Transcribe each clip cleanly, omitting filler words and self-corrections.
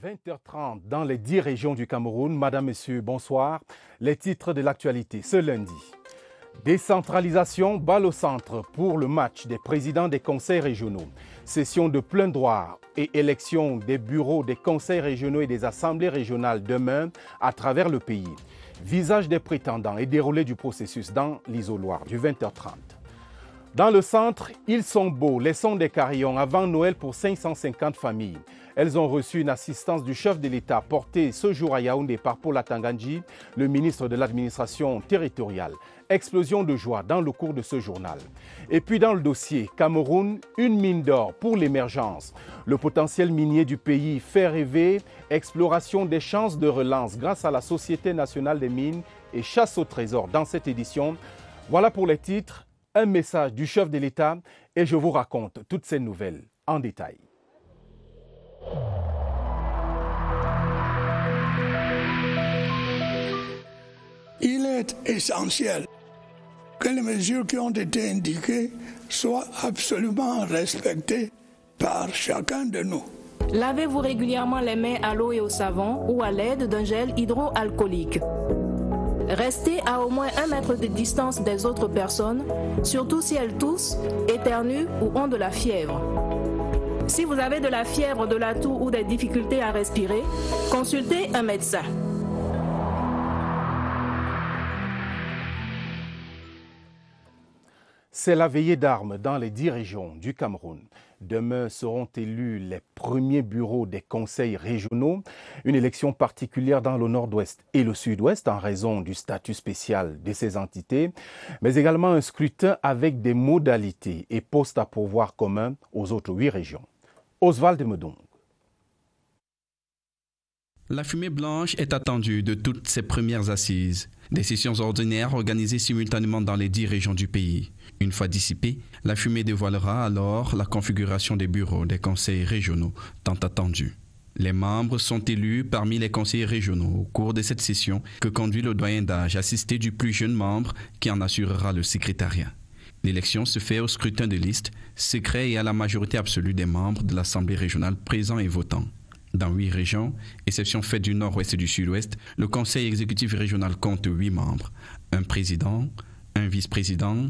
20h30 dans les 10 régions du Cameroun. Madame, Monsieur, bonsoir. Les titres de l'actualité ce lundi. Décentralisation, balle au centre pour le match des présidents des conseils régionaux. Session de plein droit et élection des bureaux des conseils régionaux et des assemblées régionales demain à travers le pays. Visage des prétendants et déroulé du processus dans l'isoloir du 20h30. Dans le centre, ils sont beaux, les sons des carillons avant Noël pour 550 familles. Elles ont reçu une assistance du chef de l'État portée ce jour à Yaoundé par Paul Atangandji, le ministre de l'administration territoriale. Explosion de joie dans le cours de ce journal. Et puis dans le dossier, Cameroun, une mine d'or pour l'émergence. Le potentiel minier du pays fait rêver, exploration des chances de relance grâce à la Société nationale des mines et chasse au trésor dans cette édition. Voilà pour les titres. Un message du chef de l'État et je vous raconte toutes ces nouvelles en détail. Il est essentiel que les mesures qui ont été indiquées soient absolument respectées par chacun de nous. Lavez-vous régulièrement les mains à l'eau et au savon ou à l'aide d'un gel hydroalcoolique. Restez à au moins 1 mètre de distance des autres personnes, surtout si elles toussent, éternuent ou ont de la fièvre. Si vous avez de la fièvre, de la toux ou des difficultés à respirer, consultez un médecin. C'est la veillée d'armes dans les 10 régions du Cameroun. Demain seront élus les premiers bureaux des conseils régionaux. Une élection particulière dans le nord-ouest et le sud-ouest en raison du statut spécial de ces entités, mais également un scrutin avec des modalités et postes à pourvoir communs aux autres 8 régions. Oswald Medong. La fumée blanche est attendue de toutes ces premières assises. Des sessions ordinaires organisées simultanément dans les 10 régions du pays. Une fois dissipée, la fumée dévoilera alors la configuration des bureaux des conseils régionaux tant attendus. Les membres sont élus parmi les conseillers régionaux au cours de cette session que conduit le doyen d'âge assisté du plus jeune membre qui en assurera le secrétariat. L'élection se fait au scrutin de liste, secret et à la majorité absolue des membres de l'Assemblée régionale présents et votants. Dans 8 régions, exception faite du nord-ouest et du sud-ouest, le conseil exécutif régional compte 8 membres, un président, un vice-président,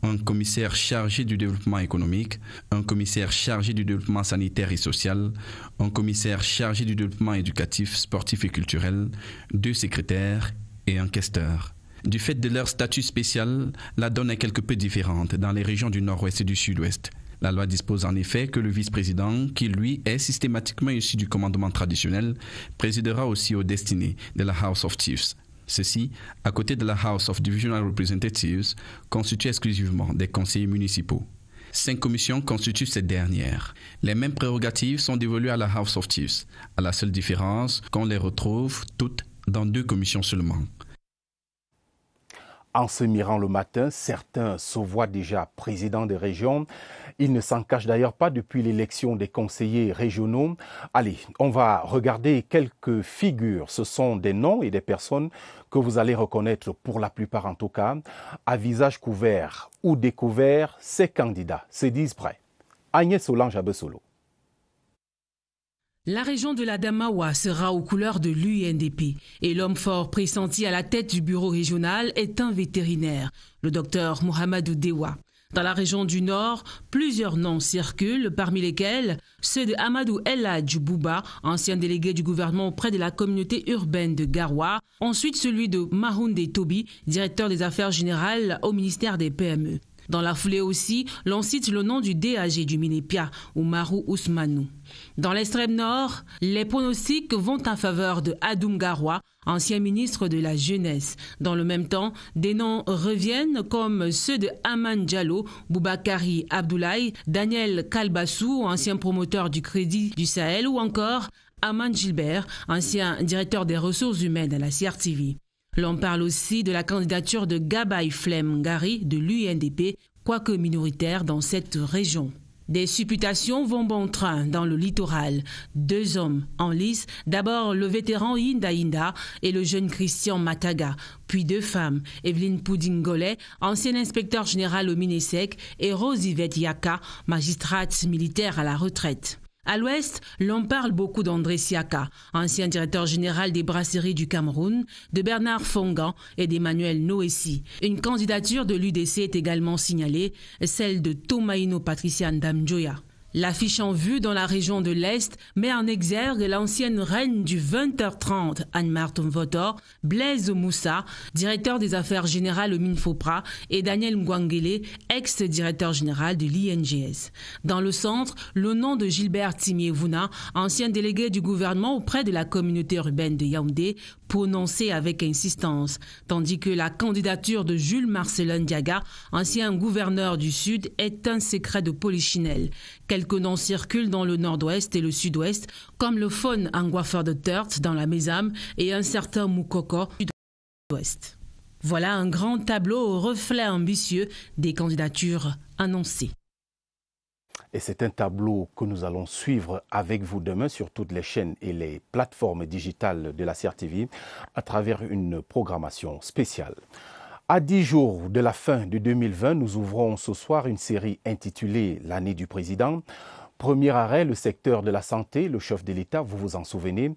un commissaire chargé du développement économique, un commissaire chargé du développement sanitaire et social, un commissaire chargé du développement éducatif, sportif et culturel, 2 secrétaires et un questeur. Du fait de leur statut spécial, la donne est quelque peu différente dans les régions du nord-ouest et du sud-ouest. La loi dispose en effet que le vice-président, qui lui est systématiquement issu du commandement traditionnel, présidera aussi aux destinées de la House of Chiefs. Ceci, à côté de la House of Divisional Representatives, constitue exclusivement des conseillers municipaux. 5 commissions constituent cette dernière. Les mêmes prérogatives sont dévolues à la House of Chiefs, à la seule différence qu'on les retrouve toutes dans 2 commissions seulement. En se mirant le matin, certains se voient déjà présidents des régions. Ils ne s'en cachent d'ailleurs pas depuis l'élection des conseillers régionaux. Allez, on va regarder quelques figures. Ce sont des noms et des personnes que vous allez reconnaître, pour la plupart en tout cas, à visage couvert ou découvert. Ces candidats se disent prêts. Agnès Solange Abessolo. La région de la Damawa sera aux couleurs de l'UNDP et l'homme fort pressenti à la tête du bureau régional est un vétérinaire, le docteur Mohamedou Dewa. Dans la région du Nord, plusieurs noms circulent, parmi lesquels ceux de Amadou Eladj Bouba, ancien délégué du gouvernement auprès de la communauté urbaine de Garoua, ensuite celui de Mahoundé Tobi, directeur des affaires générales au ministère des PME. Dans la foulée aussi, l'on cite le nom du DAG du Minépia, Oumarou Ousmanou. Dans l'extrême nord, les pronostics vont en faveur de Adoum Garoua, ancien ministre de la Jeunesse. Dans le même temps, des noms reviennent comme ceux de Aman Diallo, Boubakari Abdoulaye, Daniel Kalbassou, ancien promoteur du Crédit du Sahel, ou encore Aman Gilbert, ancien directeur des ressources humaines à la CRTV. L'on parle aussi de la candidature de Gabaye Flem Ngari de l'UNDP, quoique minoritaire dans cette région. Des supputations vont bon train dans le littoral. 2 hommes en lice, d'abord le vétéran Inda Inda et le jeune Christian Mataga, puis 2 femmes, Evelyne Poudingolais, ancienne inspecteur général au Minesec, et Rose Yvette Yaka, magistrate militaire à la retraite. À l'ouest, l'on parle beaucoup d'André Siaka, ancien directeur général des brasseries du Cameroun, de Bernard Fongan et d'Emmanuel Noessi. Une candidature de l'UDC est également signalée, celle de Tomaino Patricia Ndamjoya. L'affiche en vue dans la région de l'Est met en exergue l'ancienne reine du 20h30, Anne-Marthe Votor, Blaise Moussa, directeur des affaires générales au Minfopra, et Daniel Ngwangele, ex-directeur général de l'INGS. Dans le centre, le nom de Gilbert Timiévouna, ancien délégué du gouvernement auprès de la communauté urbaine de Yaoundé, prononcé avec insistance, tandis que la candidature de Jules Marcelin Diaga, ancien gouverneur du Sud, est un secret de polichinelle. Quelques noms circulent dans le nord-ouest et le sud-ouest, comme le faune Angwafer de Tert dans la Mésame et un certain Moukoko du sud-ouest. Voilà un grand tableau au reflet ambitieux des candidatures annoncées. Et c'est un tableau que nous allons suivre avec vous demain sur toutes les chaînes et les plateformes digitales de la CRTV à travers une programmation spéciale. À 10 jours de la fin de 2020, nous ouvrons ce soir une série intitulée « L'année du président ». Premier arrêt, le secteur de la santé, le chef de l'État, vous vous en souvenez,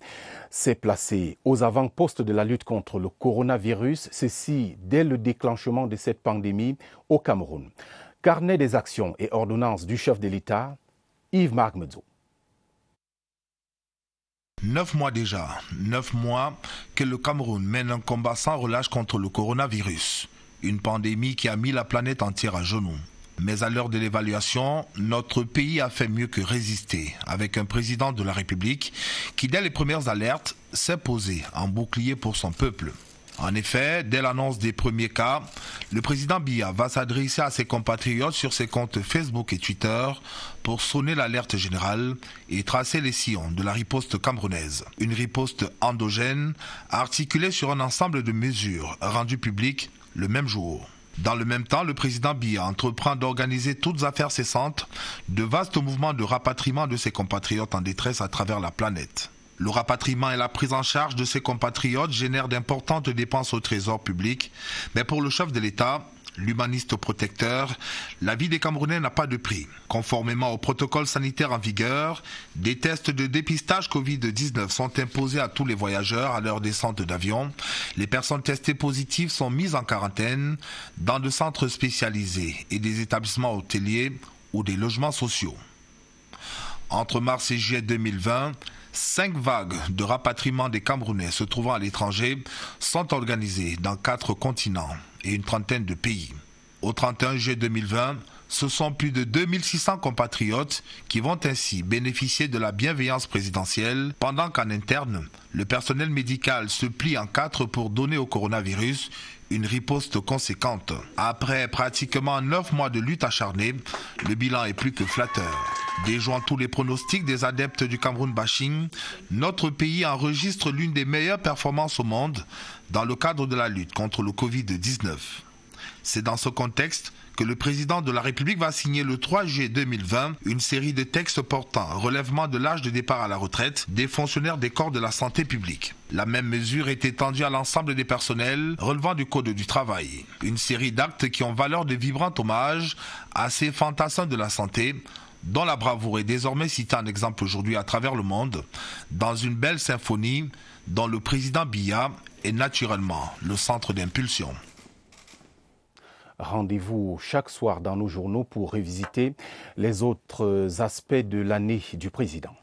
s'est placé aux avant-postes de la lutte contre le coronavirus, ceci dès le déclenchement de cette pandémie au Cameroun. Carnet des actions et ordonnances du chef de l'État, Yves Marc-Medzo. 9 mois déjà, 9 mois que le Cameroun mène un combat sans relâche contre le coronavirus. Une pandémie qui a mis la planète entière à genoux. Mais à l'heure de l'évaluation, notre pays a fait mieux que résister, avec un président de la République qui, dès les premières alertes, s'est posé en bouclier pour son peuple. En effet, dès l'annonce des premiers cas, le président Biya va s'adresser à ses compatriotes sur ses comptes Facebook et Twitter pour sonner l'alerte générale et tracer les sillons de la riposte camerounaise. Une riposte endogène articulée sur un ensemble de mesures rendues publiques le même jour. Dans le même temps, le président Biya entreprend d'organiser toutes affaires cessantes de vastes mouvements de rapatriement de ses compatriotes en détresse à travers la planète. Le rapatriement et la prise en charge de ses compatriotes génèrent d'importantes dépenses au trésor public, mais pour le chef de l'État, l'humaniste protecteur, la vie des Camerounais n'a pas de prix. Conformément au protocole sanitaire en vigueur, des tests de dépistage Covid-19 sont imposés à tous les voyageurs à leur descente d'avion. Les personnes testées positives sont mises en quarantaine dans des centres spécialisés et des établissements hôteliers ou des logements sociaux. Entre mars et juillet 2020, 5 vagues de rapatriement des Camerounais se trouvant à l'étranger sont organisées dans 4 continents et une trentaine de pays. Au 31 juillet 2020, ce sont plus de 2600 compatriotes qui vont ainsi bénéficier de la bienveillance présidentielle, pendant qu'en interne, le personnel médical se plie en 4 pour donner au coronavirus une riposte conséquente. Après pratiquement 9 mois de lutte acharnée, le bilan est plus que flatteur. Déjouant tous les pronostics des adeptes du Cameroun bashing, notre pays enregistre l'une des meilleures performances au monde dans le cadre de la lutte contre le Covid-19. C'est dans ce contexte que le président de la République va signer le 3 juillet 2020 une série de textes portant relèvement de l'âge de départ à la retraite des fonctionnaires des corps de la santé publique. La même mesure est étendue à l'ensemble des personnels relevant du Code du travail. Une série d'actes qui ont valeur de vibrant hommage à ces fantassins de la santé, dont la bravoure est désormais citée en exemple aujourd'hui à travers le monde, dans une belle symphonie dont le président Biya est naturellement le centre d'impulsion. Rendez-vous chaque soir dans nos journaux pour revisiter les autres aspects de l'année du président.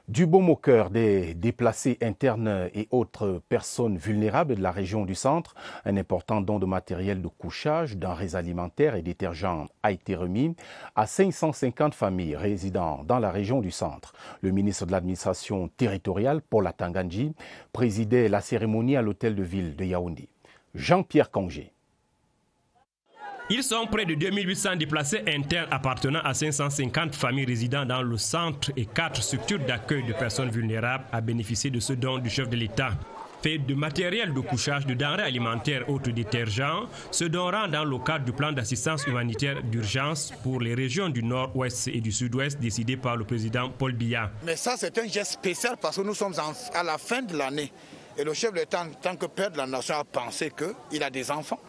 Du baume au cœur des déplacés internes et autres personnes vulnérables de la région du centre, un important don de matériel de couchage, denrées alimentaires et détergents a été remis à 550 familles résidant dans la région du centre. Le ministre de l'administration territoriale, Paul Atanganji, présidait la cérémonie à l'hôtel de ville de Yaoundé. Jean-Pierre Congé. Ils sont près de 2800 déplacés internes appartenant à 550 familles résidant dans le centre et 4 structures d'accueil de personnes vulnérables à bénéficier de ce don du chef de l'État. Fait de matériel de couchage, de denrées alimentaires, autres détergents, ce don rend dans le cadre du plan d'assistance humanitaire d'urgence pour les régions du nord-ouest et du sud-ouest décidé par le président Paul Biya. Mais ça, c'est un geste spécial parce que nous sommes à la fin de l'année. Et le chef de l'État, en tant que père de la nation, a pensé qu'il a des enfants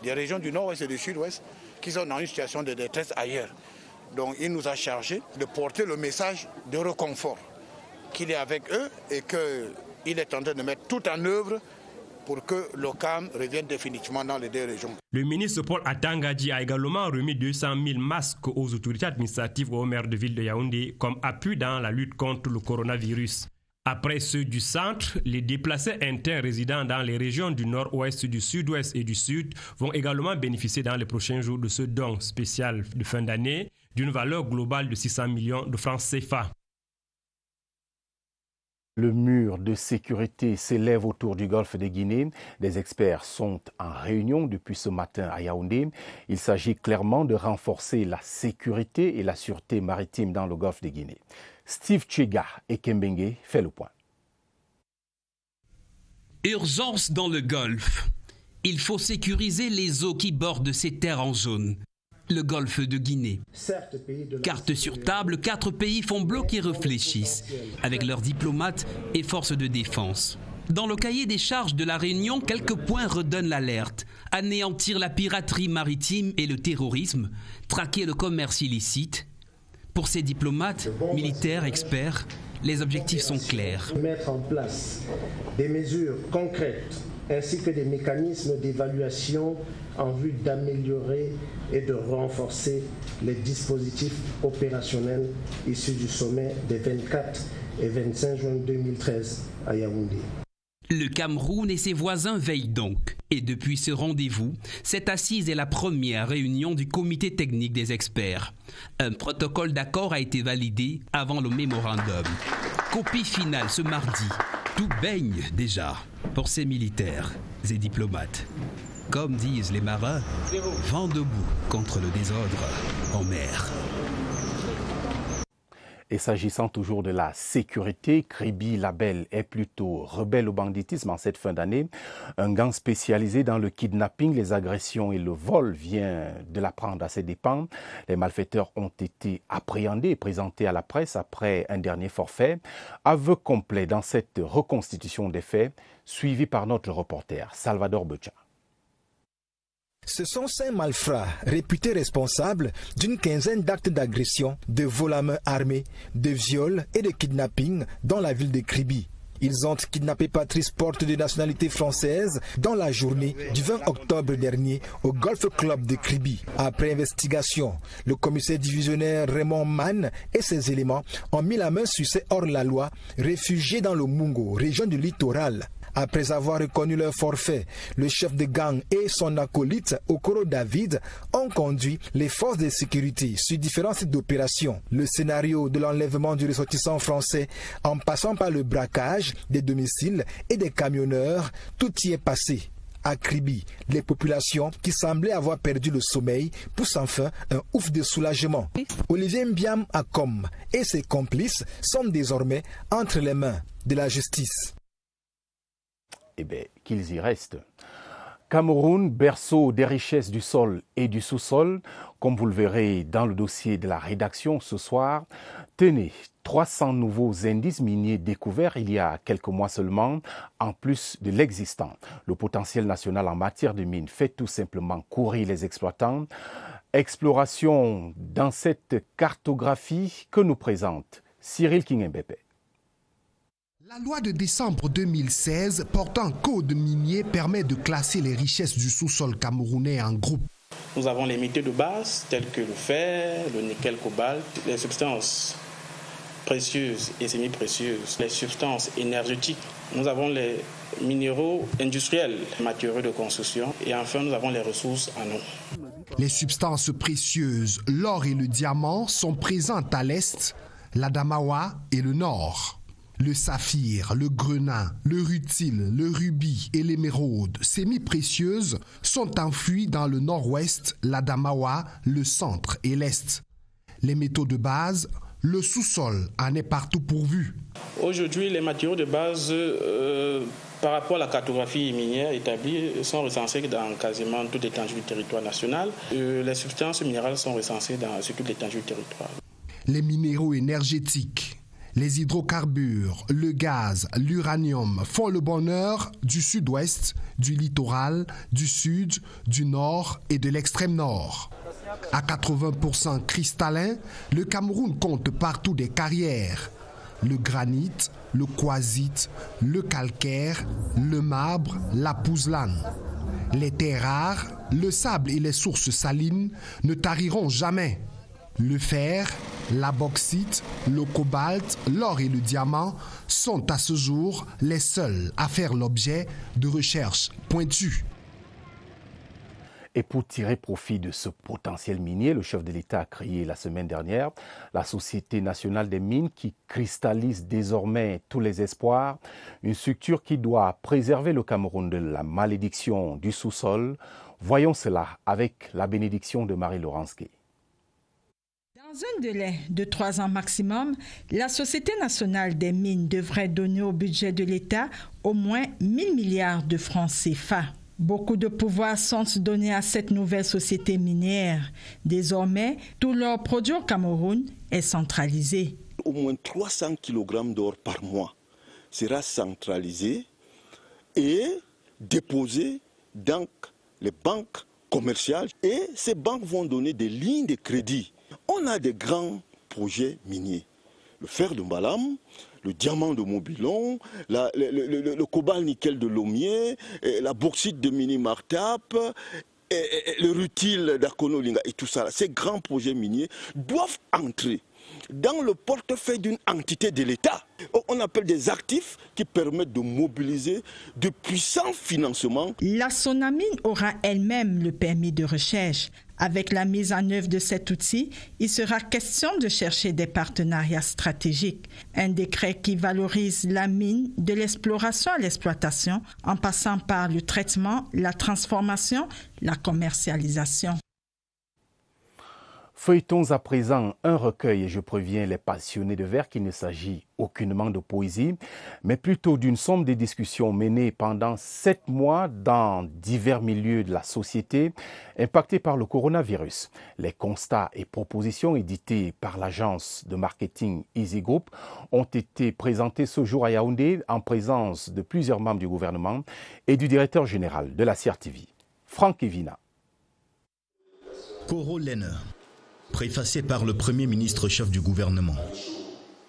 des régions du nord-ouest et du sud-ouest qui sont dans une situation de détresse ailleurs. Donc il nous a chargé de porter le message de réconfort, qu'il est avec eux et qu'il est en train de mettre tout en œuvre pour que le calme revienne définitivement dans les deux régions. Le ministre Paul Atangadi a également remis 200 000 masques aux autorités administratives et au maire de ville de Yaoundé comme appui dans la lutte contre le coronavirus. Après ceux du centre, les déplacés internes résidant dans les régions du nord-ouest, du sud-ouest et du sud vont également bénéficier dans les prochains jours de ce don spécial de fin d'année d'une valeur globale de 600 millions de francs CFA. Le mur de sécurité s'élève autour du golfe de Guinée. Des experts sont en réunion depuis ce matin à Yaoundé. Il s'agit clairement de renforcer la sécurité et la sûreté maritime dans le golfe de Guinée. Steve Chega et Kembengue fait le point. Urgence dans le golfe. Il faut sécuriser les eaux qui bordent ces terres en jaune. Le golfe de Guinée. Carte sur table, 4 pays font bloc et réfléchissent, avec leurs diplomates et forces de défense. Dans le cahier des charges de la réunion, quelques points redonnent l'alerte. Anéantir la piraterie maritime et le terrorisme, traquer le commerce illicite. Pour ces diplomates, militaires, experts, les objectifs sont clairs. Mettre en place des mesures concrètes ainsi que des mécanismes d'évaluation en vue d'améliorer et de renforcer les dispositifs opérationnels issus du sommet des 24 et 25 juin 2013 à Yaoundé. Le Cameroun et ses voisins veillent donc. Et depuis ce rendez-vous, cette assise est la première réunion du comité technique des experts. Un protocole d'accord a été validé avant le mémorandum. Copie finale ce mardi. Tout baigne déjà pour ces militaires et diplomates. Comme disent les marins, vent debout contre le désordre en mer. Et s'agissant toujours de la sécurité, Kribi Label est plutôt rebelle au banditisme en cette fin d'année. Un gang spécialisé dans le kidnapping, les agressions et le vol vient de l'apprendre à ses dépens. Les malfaiteurs ont été appréhendés et présentés à la presse après un dernier forfait. Aveu complet dans cette reconstitution des faits, suivi par notre reporter Salvador Becha. Ce sont 5 malfrats réputés responsables d'une quinzaine d'actes d'agression, de vol à main armée, de viol et de kidnapping dans la ville de Kribi. Ils ont kidnappé Patrice Porte de nationalité française dans la journée du 20 octobre dernier au Golf Club de Kribi. Après investigation, le commissaire divisionnaire Raymond Mann et ses éléments ont mis la main sur ces hors-la-loi réfugiés dans le Mungo, région du littoral. Après avoir reconnu leur forfait, le chef de gang et son acolyte, Okoro David, ont conduit les forces de sécurité sur différents sites d'opération. Le scénario de l'enlèvement du ressortissant français, en passant par le braquage des domiciles et des camionneurs, tout y est passé. À Kribi, les populations qui semblaient avoir perdu le sommeil poussent enfin un ouf de soulagement. Olivier Mbiam Akom et ses complices sont désormais entre les mains de la justice. Eh bien, qu'ils y restent. Cameroun, berceau des richesses du sol et du sous-sol, comme vous le verrez dans le dossier de la rédaction ce soir. Tenez, 300 nouveaux indices miniers découverts il y a quelques mois seulement, en plus de l'existant. Le potentiel national en matière de mines fait tout simplement courir les exploitants. Exploration dans cette cartographie que nous présente Cyril Kingembepe. La loi de décembre 2016 portant code minier permet de classer les richesses du sous-sol camerounais en groupes. Nous avons les métaux de base tels que le fer, le nickel, cobalt, les substances précieuses et semi-précieuses, les substances énergétiques. Nous avons les minéraux industriels, matériaux de construction et enfin nous avons les ressources en eau. Les substances précieuses, l'or et le diamant sont présentes à l'est, l'Adamawa et le nord. Le saphir, le grenat, le rutile, le rubis et l'émeraude, semi-précieuses, sont enfouies dans le nord-ouest, l'Adamawa, le centre et l'est. Les métaux de base, le sous-sol en est partout pourvu. Aujourd'hui, les matériaux de base, par rapport à la cartographie minière établie, sont recensés dans quasiment toute l'étendue du territoire national. Les substances minérales sont recensées sur toute l'étendue du territoire. Les minéraux énergétiques, les hydrocarbures, le gaz, l'uranium font le bonheur du sud-ouest, du littoral, du sud, du nord et de l'extrême nord. À 80% cristallin, le Cameroun compte partout des carrières. Le granit, le quartzite, le calcaire, le marbre, la pouzzlane. Les terres rares, le sable et les sources salines ne tariront jamais. Le fer, la bauxite, le cobalt, l'or et le diamant sont à ce jour les seuls à faire l'objet de recherches pointues. Et pour tirer profit de ce potentiel minier, le chef de l'État a créé la semaine dernière la Société nationale des mines qui cristallise désormais tous les espoirs, une structure qui doit préserver le Cameroun de la malédiction du sous-sol. Voyons cela avec la bénédiction de Marie-Laurence Gay. Dans un délai de 3 ans maximum, la Société nationale des mines devrait donner au budget de l'État au moins 1000 milliards de francs CFA. Beaucoup de pouvoirs sont donnés à cette nouvelle société minière. Désormais, tout leur produit au Cameroun est centralisé. Au moins 300 kg d'or par mois sera centralisé et déposé dans les banques commerciales. Et ces banques vont donner des lignes de crédit. On a des grands projets miniers. Le fer de Mbalam, le diamant de Mobilon, le cobalt nickel de Lomier, la bauxite de Mini-Martap, le rutile d'Akonolinga et tout ça. Ces grands projets miniers doivent entrer dans le portefeuille d'une entité de l'État. On appelle des actifs qui permettent de mobiliser de puissants financements. La Sonamine aura elle-même le permis de recherche. Avec la mise en œuvre de cet outil, il sera question de chercher des partenariats stratégiques. Un décret qui valorise la mine de l'exploration à l'exploitation en passant par le traitement, la transformation, la commercialisation. Feuilletons à présent un recueil et je préviens les passionnés de vers qu'il ne s'agit aucunement de poésie, mais plutôt d'une somme de discussions menées pendant 7 mois dans divers milieux de la société impactés par le coronavirus. Les constats et propositions édités par l'agence de marketing Easy Group ont été présentés ce jour à Yaoundé en présence de plusieurs membres du gouvernement et du directeur général de la CRTV, Franck Evina. Coro Lenner, préfacé par le Premier ministre chef du gouvernement.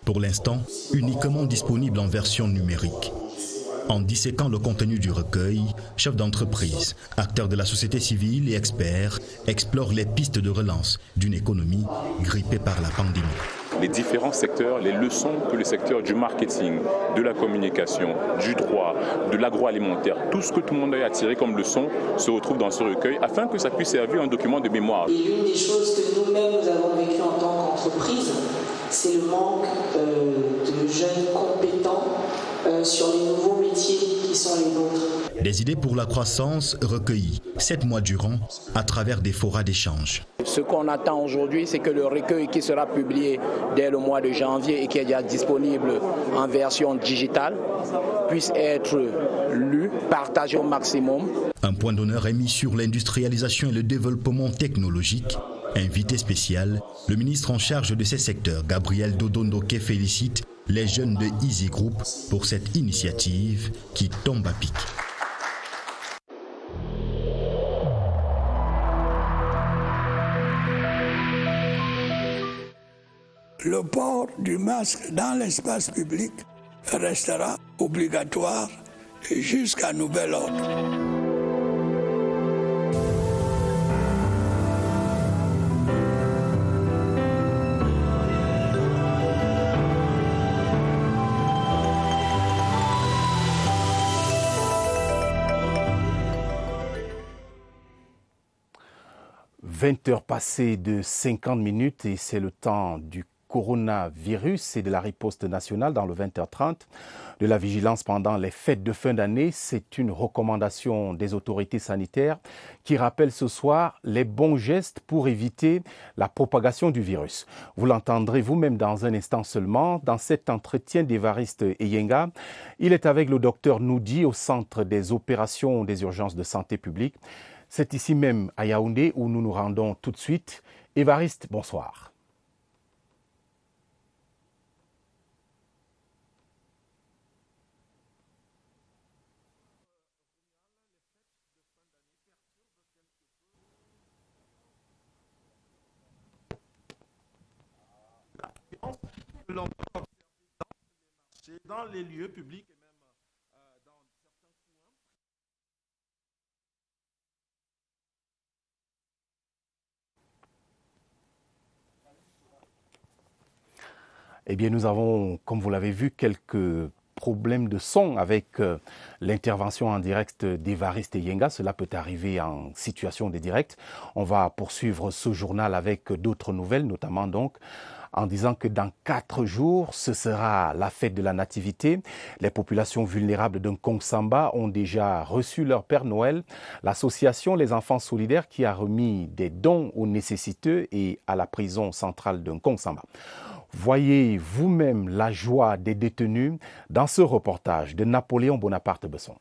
Pour l'instant, uniquement disponible en version numérique. En disséquant le contenu du recueil, chefs d'entreprise, acteurs de la société civile et experts explorent les pistes de relance d'une économie grippée par la pandémie. Les différents secteurs, les leçons que le secteur du marketing, de la communication, du droit, de l'agroalimentaire, tout ce que tout le monde a attiré comme leçon se retrouve dans ce recueil afin que ça puisse servir un document de mémoire. Et l'une des choses que nous-mêmes nous avons vécues en tant qu'entreprise, c'est le manque de jeunes compétents sur les nouveaux métiers qui sont les nôtres. Des idées pour la croissance recueillies 7 mois durant à travers des forats d'échange. Ce qu'on attend aujourd'hui, c'est que le recueil qui sera publié dès le mois de janvier et qui est déjà disponible en version digitale puisse être lu, partagé au maximum. Un point d'honneur est mis sur l'industrialisation et le développement technologique. Invité spécial, le ministre en charge de ces secteurs, Gabriel Dodondoké, félicite les jeunes de Easy Group pour cette initiative qui tombe à pic. Le port du masque dans l'espace public restera obligatoire jusqu'à nouvel ordre. « 20 heures passées de 50 minutes et c'est le temps du coronavirus et de la riposte nationale dans le 20h30 de la vigilance pendant les fêtes de fin d'année. C'est une recommandation des autorités sanitaires qui rappelle ce soir les bons gestes pour éviter la propagation du virus. Vous l'entendrez vous-même dans un instant seulement dans cet entretien d'Évariste Eyenga. Il est avec le docteur Noudi au centre des opérations des urgences de santé publique. C'est ici même à Yaoundé où nous nous rendons tout de suite. Évariste, bonsoir. l'on peut observer dans les lieux publics et même dans certains coins. Eh bien, nous avons, comme vous l'avez vu, quelques problèmes de son avec l'intervention en direct d'Évariste Yenga. Cela peut arriver en situation de direct. On va poursuivre ce journal avec d'autres nouvelles, notamment donc en disant que dans 4 jours, ce sera la fête de la Nativité. Les populations vulnérables de Nkongsamba ont déjà reçu leur Père Noël. L'association Les Enfants Solidaires qui a remis des dons aux nécessiteux et à la prison centrale de Nkongsamba. Voyez vous-même la joie des détenus dans ce reportage de Napoléon Bonaparte-Besson.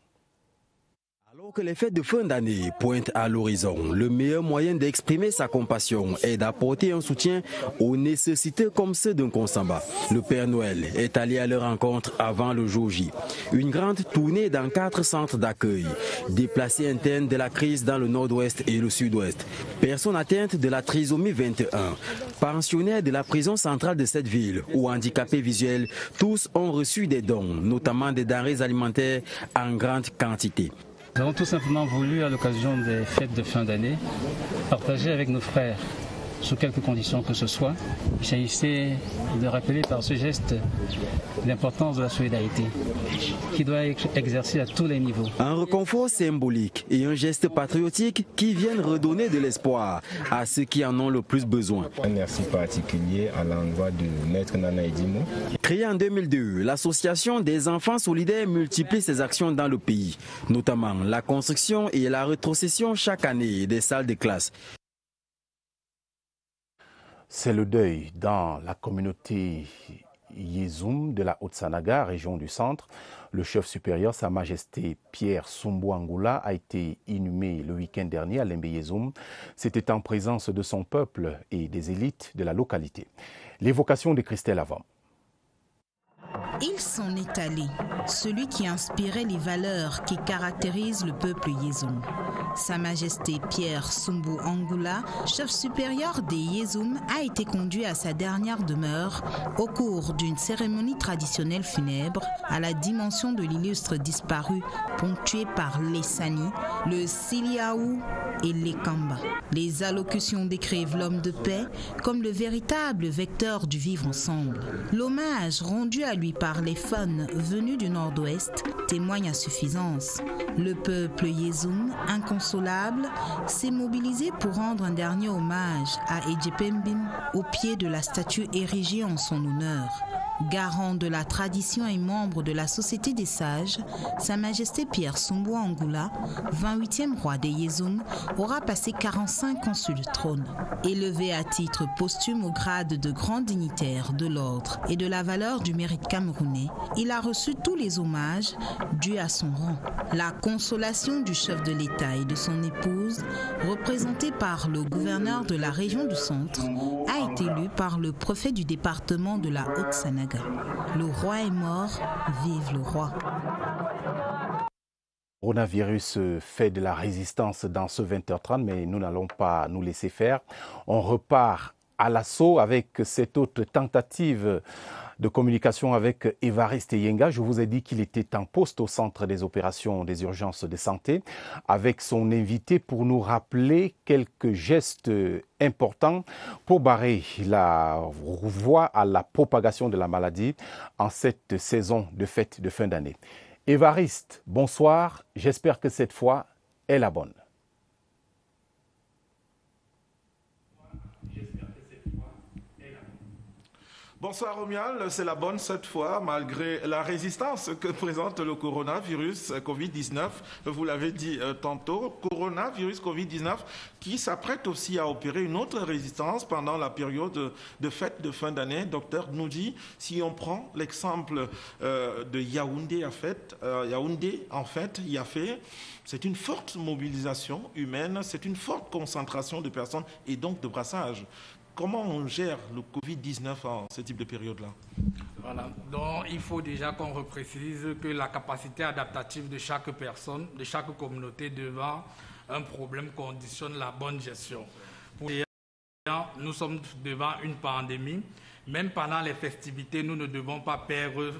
Alors que les fêtes de fin d'année pointent à l'horizon, le meilleur moyen d'exprimer sa compassion est d'apporter un soutien aux nécessités comme ceux d'un Nkongsamba. Le Père Noël est allé à leur rencontre avant le jour J. Une grande tournée dans 4 centres d'accueil, déplacés internes de la crise dans le nord-ouest et le sud-ouest, personnes atteintes de la trisomie 21, pensionnaires de la prison centrale de cette ville ou handicapés visuels, tous ont reçu des dons, notamment des denrées alimentaires en grande quantité. Nous avons tout simplement voulu, à l'occasion des fêtes de fin d'année, partager avec nos frères, sous quelques conditions que ce soit. Il s'agissait de rappeler par ce geste l'importance de la solidarité, qui doit être exercée à tous les niveaux. Un réconfort symbolique et un geste patriotique qui viennent redonner de l'espoir à ceux qui en ont le plus besoin. Un merci particulier à l'endroit de Maître Nana Edimo. Créée en 2002, l'association des enfants solidaires multiplie ses actions dans le pays, notamment la construction et la rétrocession chaque année des salles de classe. C'est le deuil dans la communauté Yezoum de la Haute-Sanaga, région du centre. Le chef supérieur, Sa Majesté Pierre Sumbu Angoula, a été inhumé le week-end dernier à Lembe Yezoum. C'était en présence de son peuple et des élites de la localité. L'évocation de Christelle Avam. Il s'en est allé, celui qui inspirait les valeurs qui caractérisent le peuple Yezoum. Sa Majesté Pierre Sumbu Angoula, chef supérieur des Yezoum, a été conduit à sa dernière demeure au cours d'une cérémonie traditionnelle funèbre à la dimension de l'illustre disparu, ponctuée par les Sani, le Siliaou et les Kamba. Les allocutions décrivent l'homme de paix comme le véritable vecteur du vivre ensemble. L'hommage rendu à lui par les fans venus du nord-ouest témoigne à suffisance. Le peuple Yezoum, inconsolable, s'est mobilisé pour rendre un dernier hommage à Edjepembim au pied de la statue érigée en son honneur. Garant de la tradition et membre de la Société des Sages, Sa Majesté Pierre Sumbu Angoula, 28e roi des Yezoum, aura passé 45 ans sur le trône. Élevé à titre posthume au grade de grand dignitaire de l'ordre et de la valeur du mérite camerounais, il a reçu tous les hommages dus à son rang. La consolation du chef de l'État et de son épouse, représentée par le gouverneur de la région du centre, a été lue par le préfet du département de la Haute-Sanaga. Le roi est mort, vive le roi. Le coronavirus fait de la résistance dans ce 20h30, mais nous n'allons pas nous laisser faire. On repart à l'assaut avec cette autre tentative de communication avec Évariste Yenga. Je vous ai dit qu'il était en poste au centre des opérations des urgences de santé avec son invité pour nous rappeler quelques gestes importants pour barrer la voie à la propagation de la maladie en cette saison de fête de fin d'année. Évariste, bonsoir. J'espère que cette fois est la bonne. Bonsoir Romuald, c'est la bonne cette fois, malgré la résistance que présente le coronavirus Covid-19. Vous l'avez dit tantôt, coronavirus Covid-19 qui s'apprête aussi à opérer une autre résistance pendant la période de fête de fin d'année. Docteur Noudi, si on prend l'exemple de Yaoundé, en fait, Yafé, c'est une forte mobilisation humaine, c'est une forte concentration de personnes et donc de brassage. Comment on gère le Covid-19 en ce type de période-là? Voilà, donc il faut déjà qu'on reprécise que la capacité adaptative de chaque personne, de chaque communauté devant un problème conditionne la bonne gestion. Nous sommes devant une pandémie Même pendant les festivités, nous ne devons pas perdre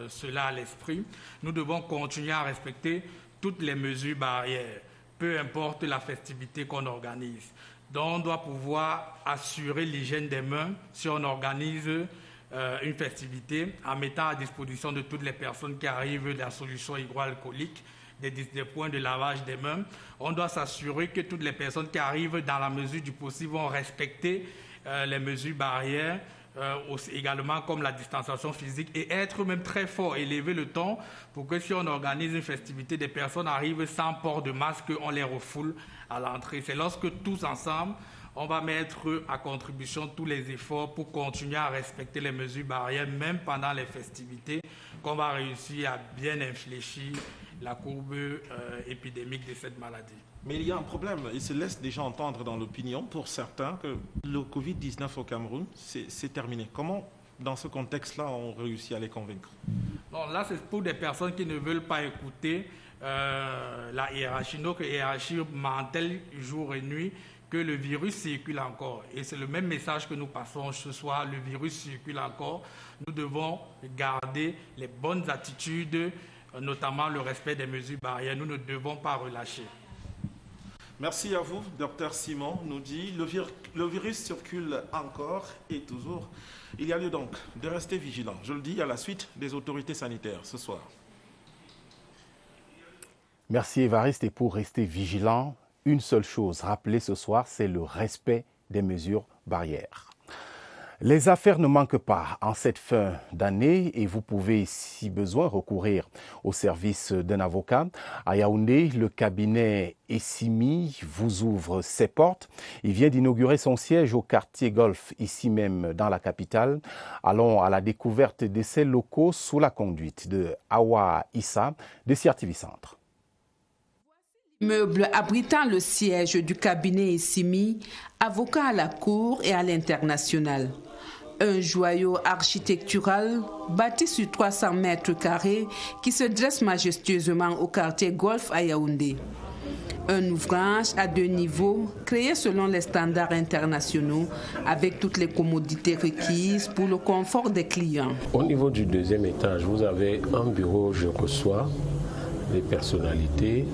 cela à l'esprit. Nous devons continuer à respecter toutes les mesures barrières, peu importe la festivité qu'on organise. Donc, on doit pouvoir assurer l'hygiène des mains si on organise une festivité en mettant à disposition de toutes les personnes qui arrivent la solution hydroalcoolique, des points de lavage des mains. On doit s'assurer que toutes les personnes qui arrivent dans la mesure du possible vont respecter les mesures barrières, également comme la distanciation physique, et être même très fort, élever le ton pour que si on organise une festivité, des personnes arrivent sans port de masque, on les refoule à l'entrée. C'est lorsque tous ensemble, on va mettre à contribution tous les efforts pour continuer à respecter les mesures barrières, même pendant les festivités, qu'on va réussir à bien infléchir la courbe épidémique de cette maladie. Mais il y a un problème, il se laisse déjà entendre dans l'opinion pour certains que le Covid-19 au Cameroun, c'est terminé. Comment, dans ce contexte-là, on réussit à les convaincre? Non, là, c'est pour des personnes qui ne veulent pas écouter la hiérarchie. Donc, la hiérarchie mentale jour et nuit que le virus circule encore. Et c'est le même message que nous passons ce soir, le virus circule encore. Nous devons garder les bonnes attitudes, notamment le respect des mesures barrières. Nous ne devons pas relâcher. Merci à vous, Dr Simon nous dit le virus circule encore et toujours. Il y a lieu donc de rester vigilant. Je le dis à la suite des autorités sanitaires ce soir. Merci Évariste. Et pour rester vigilant, une seule chose rappelée ce soir, c'est le respect des mesures barrières. Les affaires ne manquent pas en cette fin d'année et vous pouvez, si besoin, recourir au service d'un avocat. À Yaoundé, le cabinet Essimi vous ouvre ses portes. Il vient d'inaugurer son siège au quartier Golf, ici même dans la capitale. Allons à la découverte de ces locaux sous la conduite de Awa Issa de CRTV Centre. Immeuble abritant le siège du cabinet Essimi, avocat à la cour et à l'international. Un joyau architectural bâti sur 300 mètres carrés qui se dresse majestueusement au quartier Golf à Yaoundé. Un ouvrage à 2 niveaux, créé selon les standards internationaux, avec toutes les commodités requises pour le confort des clients. Au niveau du 2e étage, vous avez un bureau où je reçois les personnalités.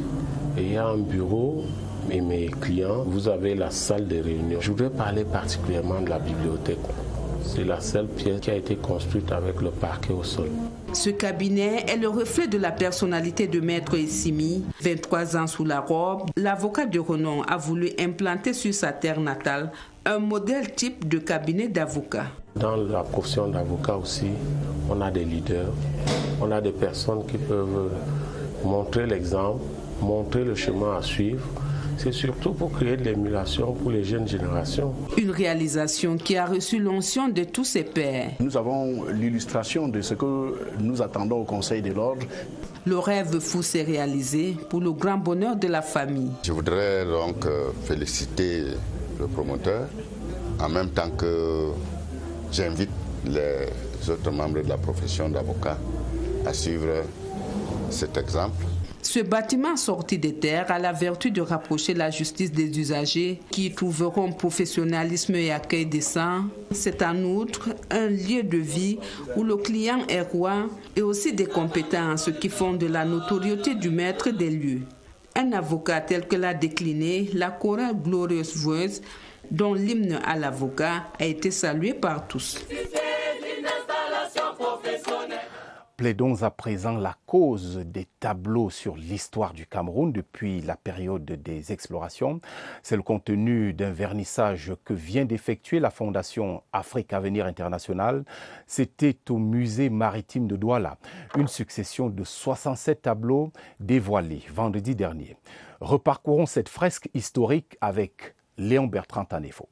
Et il y a un bureau et mes clients, vous avez la salle de réunion. Je voudrais parler particulièrement de la bibliothèque. C'est la seule pièce qui a été construite avec le parquet au sol. Ce cabinet est le reflet de la personnalité de Maître Essimi. 23 ans sous la robe, l'avocat de renom a voulu implanter sur sa terre natale un modèle type de cabinet d'avocat. Dans la profession d'avocat aussi, on a des leaders, on a des personnes qui peuvent montrer l'exemple, montrer le chemin à suivre. C'est surtout pour créer de l'émulation pour les jeunes générations. Une réalisation qui a reçu l'onction de tous ses pairs. Nous avons l'illustration de ce que nous attendons au Conseil de l'Ordre. Le rêve fou s'est réalisé pour le grand bonheur de la famille. Je voudrais donc féliciter le promoteur, en même temps que j'invite les autres membres de la profession d'avocat à suivre cet exemple. Ce bâtiment sorti des terres a la vertu de rapprocher la justice des usagers qui y trouveront professionnalisme et accueil décent. C'est en outre un lieu de vie où le client est roi et aussi des compétences qui font de la notoriété du maître des lieux. Un avocat tel que l'a décliné la chorale Glorieuse Voice, dont l'hymne à l'avocat a été salué par tous. Plaidons à présent la cause des tableaux sur l'histoire du Cameroun depuis la période des explorations. C'est le contenu d'un vernissage que vient d'effectuer la Fondation Afrique Avenir International. C'était au musée maritime de Douala. Une succession de 67 tableaux dévoilés vendredi dernier. Reparcourons cette fresque historique avec Léon Bertrand Tanéfo.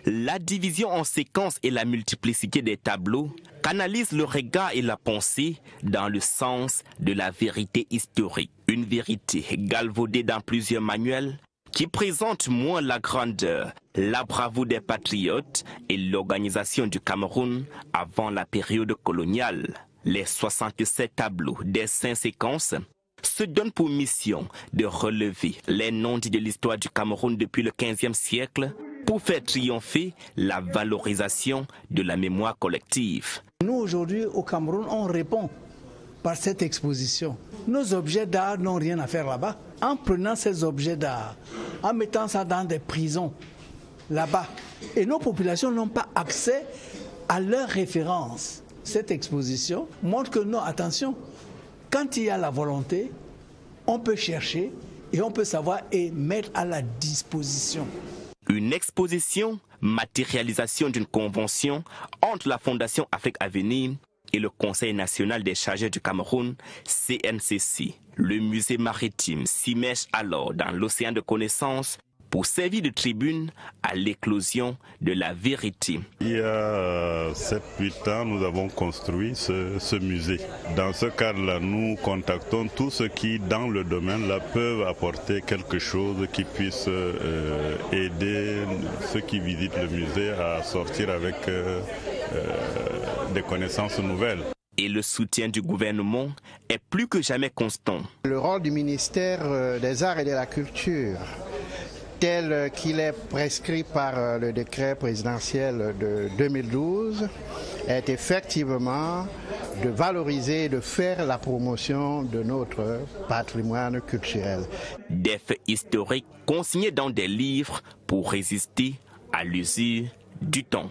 La division en séquences et la multiplicité des tableaux canalisent le regard et la pensée dans le sens de la vérité historique. Une vérité galvaudée dans plusieurs manuels qui présente moins la grandeur, la bravoure des patriotes et l'organisation du Cameroun avant la période coloniale. Les 67 tableaux des 5 séquences se donnent pour mission de relever les non-dits de l'histoire du Cameroun depuis le XVe siècle pour faire triompher la valorisation de la mémoire collective. Nous, aujourd'hui, au Cameroun, on répond par cette exposition. Nos objets d'art n'ont rien à faire là-bas. En prenant ces objets d'art, en mettant ça dans des prisons, là-bas, et nos populations n'ont pas accès à leurs références. Cette exposition montre que non, attention, quand il y a la volonté, on peut chercher et on peut savoir et mettre à la disposition. Une exposition, matérialisation d'une convention entre la Fondation Afrique Avenir et le Conseil national des chargeurs du Cameroun, CNCC. Le musée maritime s'immerge alors dans l'océan de connaissances pour servir de tribune à l'éclosion de la vérité. Il y a 7-8 ans, nous avons construit ce musée. Dans ce cadre-là, nous contactons tous ceux qui, dans le domaine-là, peuvent apporter quelque chose qui puisse aider ceux qui visitent le musée à sortir avec des connaissances nouvelles. Et le soutien du gouvernement est plus que jamais constant. Le rôle du ministère des Arts et de la Culture, tel qu'il est prescrit par le décret présidentiel de 2012, est effectivement de valoriser et de faire la promotion de notre patrimoine culturel. Des faits historiques consignés dans des livres pour résister à l'usure du temps.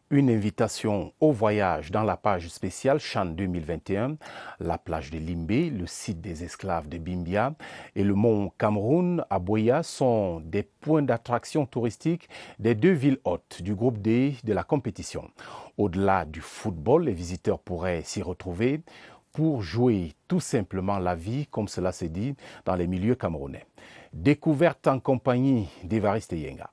Une invitation au voyage dans la page spéciale Chan 2021, la plage de Limbé, le site des esclaves de Bimbia et le mont Cameroun à Boya sont des points d'attraction touristique des deux villes hôtes du groupe D de la compétition. Au-delà du football, les visiteurs pourraient s'y retrouver pour jouer tout simplement la vie, comme cela se dit dans les milieux camerounais. Découverte en compagnie d'Évariste Yenga.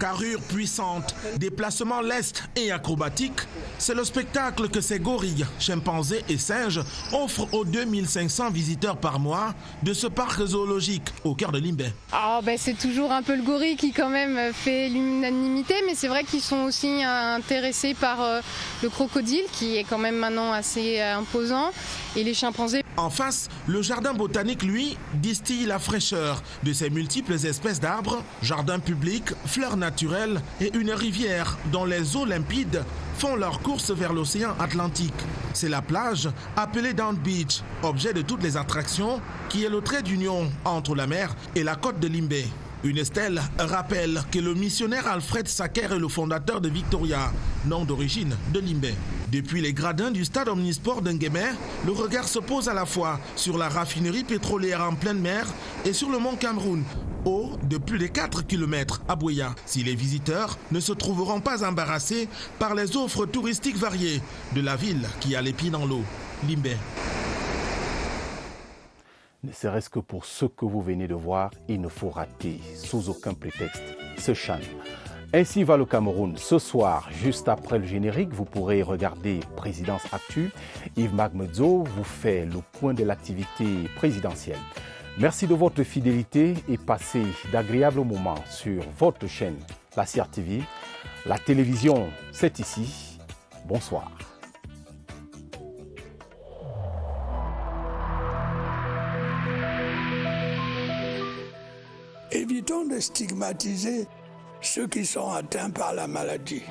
Carrure puissante, déplacements lestes et acrobatiques, c'est le spectacle que ces gorilles, chimpanzés et singes offrent aux 2500 visiteurs par mois de ce parc zoologique au cœur de Limbé. C'est toujours un peu le gorille qui quand même fait l'unanimité, mais c'est vrai qu'ils sont aussi intéressés par le crocodile qui est quand même maintenant assez imposant et les chimpanzés. En face, le jardin botanique, lui, distille la fraîcheur de ses multiples espèces d'arbres, jardin public, fleurs naturelles et une rivière dont les eaux limpides font leur course vers l'océan Atlantique. C'est la plage appelée Down Beach, objet de toutes les attractions, qui est le trait d'union entre la mer et la côte de Limbé. Une stèle rappelle que le missionnaire Alfred Sacker est le fondateur de Victoria, nom d'origine de Limbé. Depuis les gradins du stade omnisport d'Nguémé, le regard se pose à la fois sur la raffinerie pétrolière en pleine mer et sur le mont Cameroun, haut de plus de 4 km à Boya. Si les visiteurs ne se trouveront pas embarrassés par les offres touristiques variées de la ville qui a les pieds dans l'eau, Limbé. Ne serait-ce que pour ce que vous venez de voir, il ne faut rater sous aucun prétexte ce Chan. Ainsi va le Cameroun. Ce soir, juste après le générique, vous pourrez regarder Présidence Actu. Yves Magmedzo vous fait le point de l'activité présidentielle. Merci de votre fidélité et passez d'agréables moments sur votre chaîne, la CRTV. La télévision, c'est ici. Bonsoir. Évitons de stigmatiser ceux qui sont atteints par la maladie.